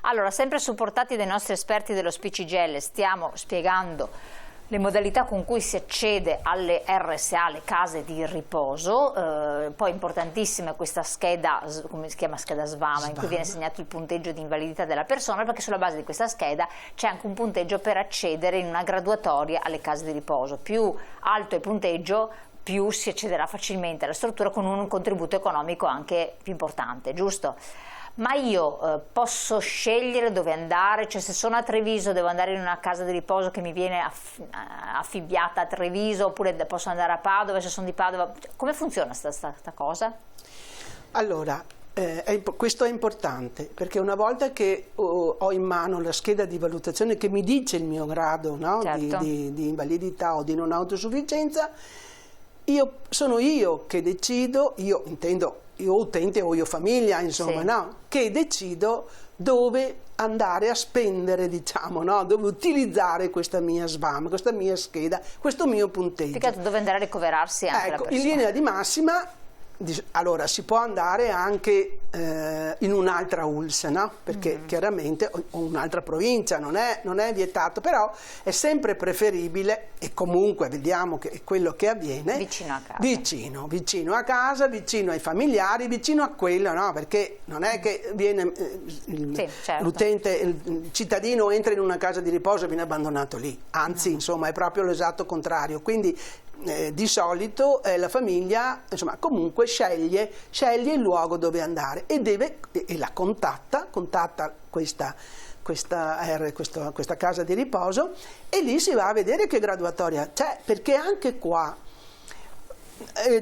Allora, sempre supportati dai nostri esperti dello Spicigelle, stiamo spiegando le modalità con cui si accede alle RSA, le case di riposo. Poi importantissima è questa scheda, come si chiama, scheda SVAMA, in cui viene segnato il punteggio di invalidità della persona, perché sulla base di questa scheda c'è anche un punteggio per accedere in una graduatoria alle case di riposo. Più alto è il punteggio, più si accederà facilmente alla struttura con un contributo economico anche più importante, giusto? Ma io posso scegliere dove andare, cioè se sono a Treviso devo andare in una casa di riposo che mi viene affibbiata a Treviso, oppure posso andare a Padova se sono di Padova? Come funziona sta cosa? Allora, questo è importante, perché una volta che ho in mano la scheda di valutazione che mi dice il mio grado, no? Certo. di invalidità o di non autosufficienza, sono io che decido, io intendo io utente o io famiglia, insomma, sì, no? Che decido dove andare a spendere, diciamo, no? Dove utilizzare questa mia SVAM, questa mia scheda, questo mio punteggio. Dove andare a ricoverarsi anche la persona. In linea di massima, allora si può andare anche in un'altra ULSS, no? Perché chiaramente, o un'altra provincia, non è vietato, però è sempre preferibile, e comunque vediamo che è quello che avviene, vicino a casa, vicino a casa, vicino ai familiari, vicino a quello, no? Perché non è che viene certo, l'utente, il cittadino entra in una casa di riposo e viene abbandonato lì, anzi insomma è proprio l'esatto contrario, quindi di solito la famiglia, insomma, comunque sceglie il luogo dove andare e la contatta questa casa di riposo, e lì si va a vedere che graduatoria c'è, perché anche qua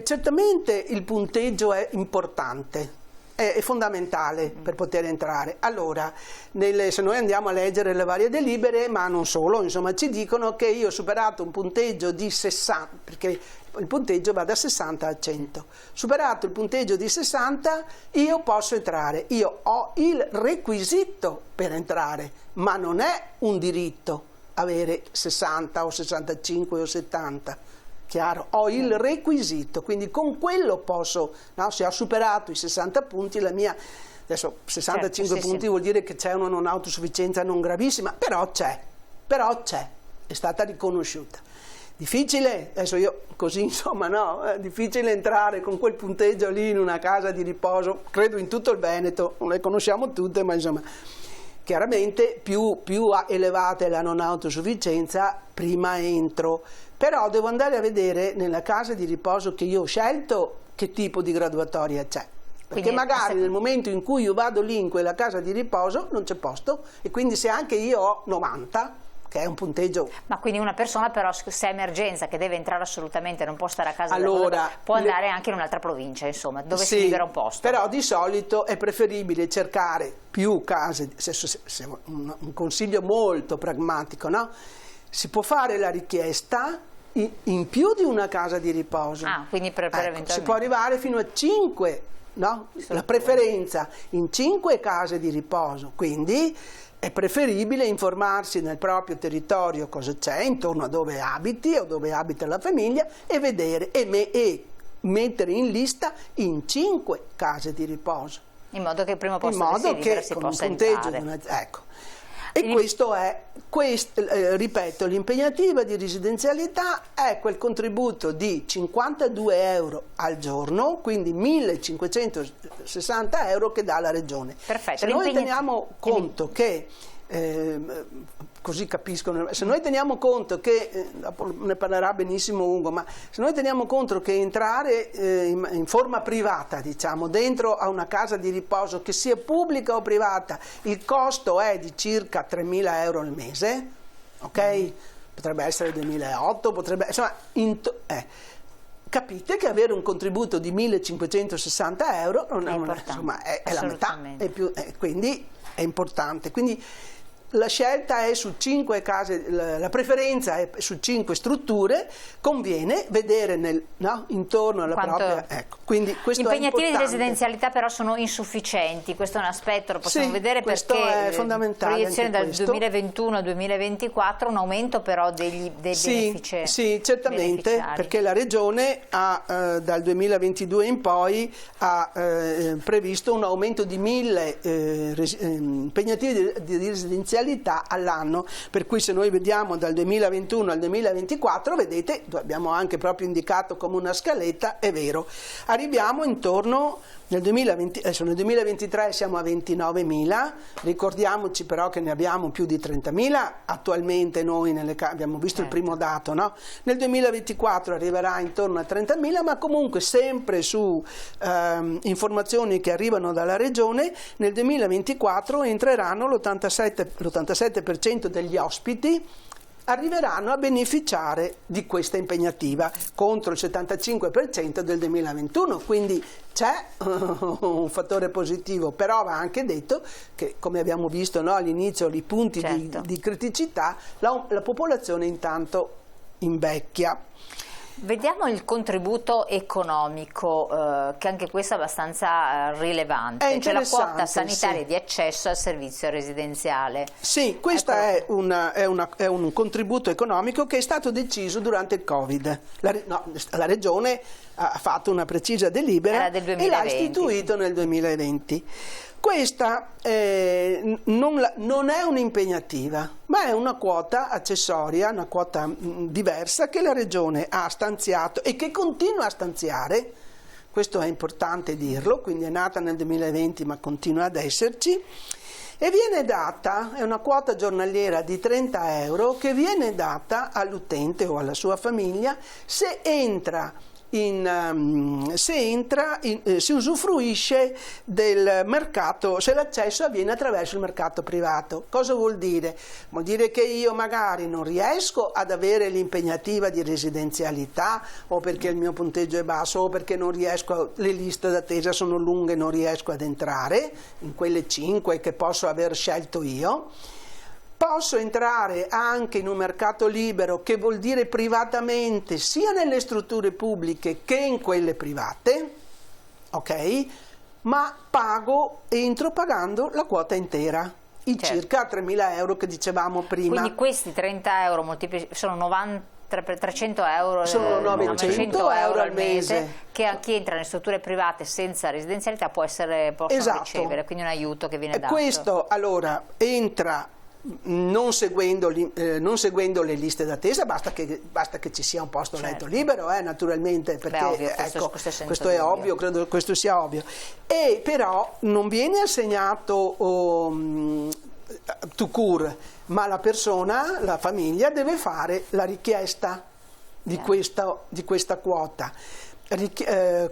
certamente il punteggio è importante, è fondamentale per poter entrare. Allora, se noi andiamo a leggere le varie delibere, ma non solo, insomma, ci dicono che io ho superato un punteggio di 60, perché il punteggio va da 60 a 100, superato il punteggio di 60 io posso entrare, io ho il requisito per entrare, ma non è un diritto avere 60 o 65 o 70. Chiaro, ho il requisito, quindi con quello posso, no? Se ho superato i 60 punti, la mia, adesso 65 certo, punti vuol dire che c'è una non autosufficienza non gravissima, però c'è, è stata riconosciuta. Difficile, adesso io così insomma no, è difficile entrare con quel punteggio lì in una casa di riposo, credo in tutto il Veneto, non le conosciamo tutte, ma insomma, chiaramente più elevata è la non autosufficienza, prima entro. Però devo andare a vedere nella casa di riposo che io ho scelto che tipo di graduatoria c'è. Perché quindi, magari nel momento in cui io vado lì in quella casa di riposo non c'è posto, e quindi se anche io ho 90, che è un punteggio... Ma quindi una persona però, se è emergenza, che deve entrare assolutamente, non può stare a casa, può andare anche in un'altra provincia, insomma, dove si libera un posto. Però di solito è preferibile cercare più case, un consiglio molto pragmatico, no? Si può fare la richiesta in più di una casa di riposo. Quindi si può arrivare fino a 5, no? La preferenza in 5 case di riposo, quindi è preferibile informarsi nel proprio territorio cosa c'è intorno a dove abiti o dove abita la famiglia e vedere e mettere in lista in 5 case di riposo. In modo che il primo posto si possa entrare. Ecco. E questo è, ripeto, l'impegnativa di residenzialità è quel contributo di 52 euro al giorno, quindi 1.560 euro che dà la Regione. Perfetto. Se noi teniamo conto che, così capiscono, se noi teniamo conto che, dopo ne parlerà benissimo Ugo, ma se noi teniamo conto che entrare in forma privata, diciamo, dentro a una casa di riposo, che sia pubblica o privata, il costo è di circa 3.000 euro al mese, ok? Potrebbe essere 2008, potrebbe, insomma, capite che avere un contributo di 1.560 euro non è, insomma, è la metà, quindi è importante. Quindi la scelta è su 5 case, la preferenza è su 5 strutture, conviene vedere intorno alla propria... Ecco, quindi questo gli impegnativi è di residenzialità però sono insufficienti, questo è un aspetto, lo possiamo vedere questo perché è fondamentale, proiezione dal 2021 al 2024, un aumento però dei benefici. Sì, certamente, perché la Regione ha dal 2022 in poi ha previsto un aumento di 1000 impegnativi di residenzialità all'anno, per cui se noi vediamo dal 2021 al 2024, vedete, abbiamo anche proprio indicato come una scaletta, è vero, arriviamo intorno nel 2020, adesso nel 2023 siamo a 29.000, ricordiamoci però che ne abbiamo più di 30.000 attualmente noi abbiamo visto il primo dato, no? Nel 2024 arriverà intorno a 30.000, ma comunque sempre su informazioni che arrivano dalla Regione, nel 2024 entreranno l'87% degli ospiti arriveranno a beneficiare di questa impegnativa contro il 75% del 2021, quindi c'è un fattore positivo, però va anche detto che, come abbiamo visto all'inizio, i punti di criticità, la popolazione intanto invecchia. Vediamo il contributo economico, che anche questo è abbastanza rilevante, cioè la quota sanitaria di accesso al servizio residenziale. Sì, questo è un contributo economico che è stato deciso durante il Covid. La Regione ha fatto una precisa delibera e l'ha istituito nel 2020. Questa non è un'impegnativa, ma è una quota accessoria, una quota diversa che la Regione ha stanziato e che continua a stanziare, questo è importante dirlo, quindi è nata nel 2020 ma continua ad esserci, e viene data, è una quota giornaliera di 30 euro che viene data all'utente o alla sua famiglia se si usufruisce del mercato, se l'accesso avviene attraverso il mercato privato. Cosa vuol dire? Vuol dire che io magari non riesco ad avere l'impegnativa di residenzialità, o perché il mio punteggio è basso, o perché non riesco, le liste d'attesa sono lunghe e non riesco ad entrare in quelle 5 che posso aver scelto io. Posso entrare anche in un mercato libero, che vuol dire privatamente, sia nelle strutture pubbliche che in quelle private, ok? Ma entro pagando la quota intera, circa 3.000 euro che dicevamo prima. Quindi questi 30 euro sono 300 euro, sono 900 euro al mese, che chi entra nelle strutture private senza residenzialità possono ricevere, quindi un aiuto che viene dato. Questo allora entra non seguendo le liste d'attesa, basta che ci sia un posto letto libero, naturalmente, perché ovvio, questo è ovvio, credo che questo sia ovvio, e però non viene assegnato tout court, ma la persona, la famiglia deve fare la richiesta di questa quota.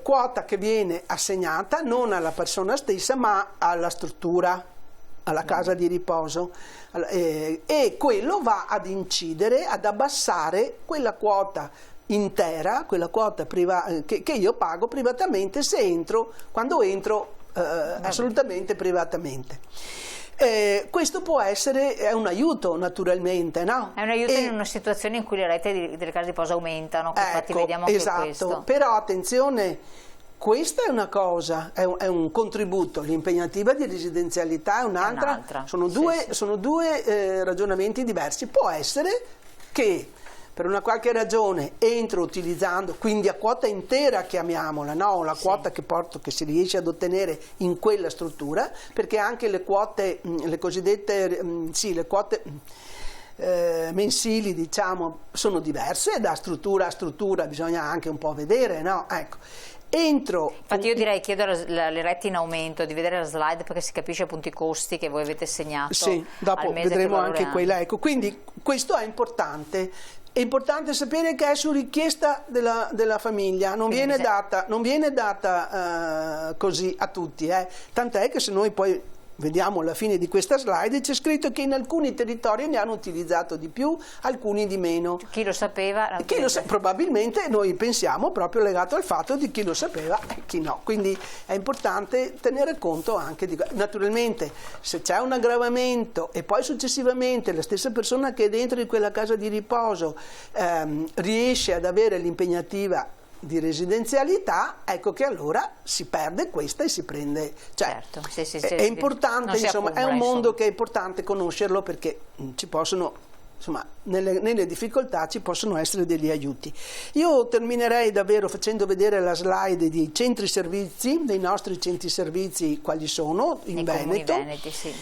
Quota che viene assegnata non alla persona stessa ma alla struttura, alla casa di riposo, e quello va ad incidere, ad abbassare quella quota intera, quella quota che io pago privatamente quando entro assolutamente privatamente. Questo può essere un aiuto, naturalmente, no? È un aiuto in una situazione in cui le rate delle case di riposo aumentano, infatti vediamo anche questo. Però attenzione, questa è una cosa, è un contributo, l'impegnativa di residenzialità è un'altra, sono due ragionamenti diversi. Può essere che per una qualche ragione entro utilizzando, quindi a quota intera chiamiamola, no? La quota che si riesce ad ottenere in quella struttura, perché anche le quote, le cosiddette, le quote mensili, diciamo, sono diverse, da struttura a struttura bisogna anche un po' vedere, no? Ecco. Infatti io direi, chiedo alle rette in aumento di vedere la slide perché si capisce appunto i costi che voi avete segnato. Sì, dopo vedremo anche quella. Ecco, quindi questo è importante. È importante sapere che è su richiesta della famiglia, non viene data così a tutti, tant'è che se noi poi vediamo alla fine di questa slide, c'è scritto che in alcuni territori ne hanno utilizzato di più, alcuni di meno. Chi lo sapeva? Probabilmente noi pensiamo proprio legato al fatto di chi lo sapeva e chi no, quindi è importante tenere conto anche di... Naturalmente se c'è un aggravamento e poi successivamente la stessa persona che è dentro in quella casa di riposo riesce ad avere l'impegnativa di residenzialità, ecco che allora si perde questa e si prende, cioè certo, è importante, insomma, è un mondo che è importante conoscerlo, perché ci possono, insomma, nelle difficoltà ci possono essere degli aiuti. Io terminerei davvero facendo vedere la slide dei centri servizi, dei nostri centri servizi, quali sono in Veneto. Veneti, sì.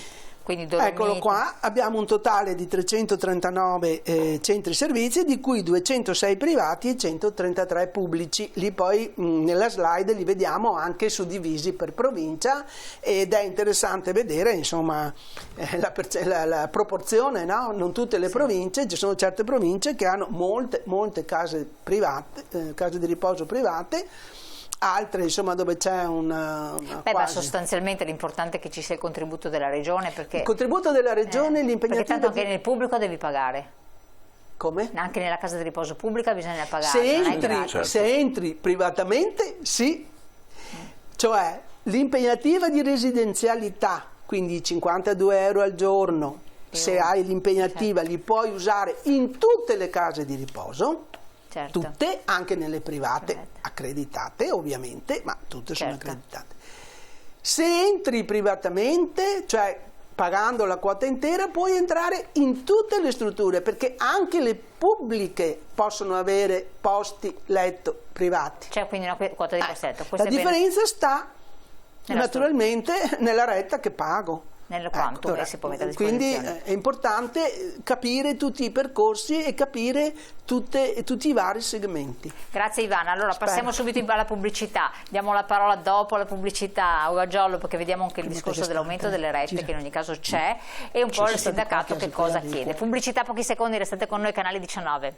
Eccolo qua, abbiamo un totale di 339 centri servizi, di cui 206 privati e 133 pubblici. Lì poi nella slide li vediamo anche suddivisi per provincia, ed è interessante vedere, insomma, la proporzione, no? Non tutte le province, ci sono certe province che hanno molte case private, case di riposo private, altre, insomma, dove c'è una ma sostanzialmente l'importante è che ci sia il contributo della regione, perché il contributo della regione, l'impegnativa, perché tanto anche nel pubblico devi pagare. Come? Anche nella casa di riposo pubblica bisogna pagare. Se entri privatamente, sì, cioè l'impegnativa di residenzialità, quindi 52 euro al giorno, se hai l'impegnativa, li puoi usare in tutte le case di riposo. Certo. Tutte, anche nelle private, accreditate ovviamente, ma tutte sono accreditate. Se entri privatamente, cioè pagando la quota intera, puoi entrare in tutte le strutture, perché anche le pubbliche possono avere posti letto privati. C'è quindi una quota di passetto. La differenza sta naturalmente nella retta che pago. Nel quanto si può mettere a disposizione. Quindi è importante capire tutti i percorsi e capire tutti i vari segmenti. Grazie Ivana, allora passiamo subito alla pubblicità, diamo la parola dopo la pubblicità a Ugagiolo, perché vediamo anche il discorso dell'aumento delle rette che in ogni caso c'è, e un po' il sindacato che cosa chiede. Pubblicità, pochi secondi, restate con noi, canale 19.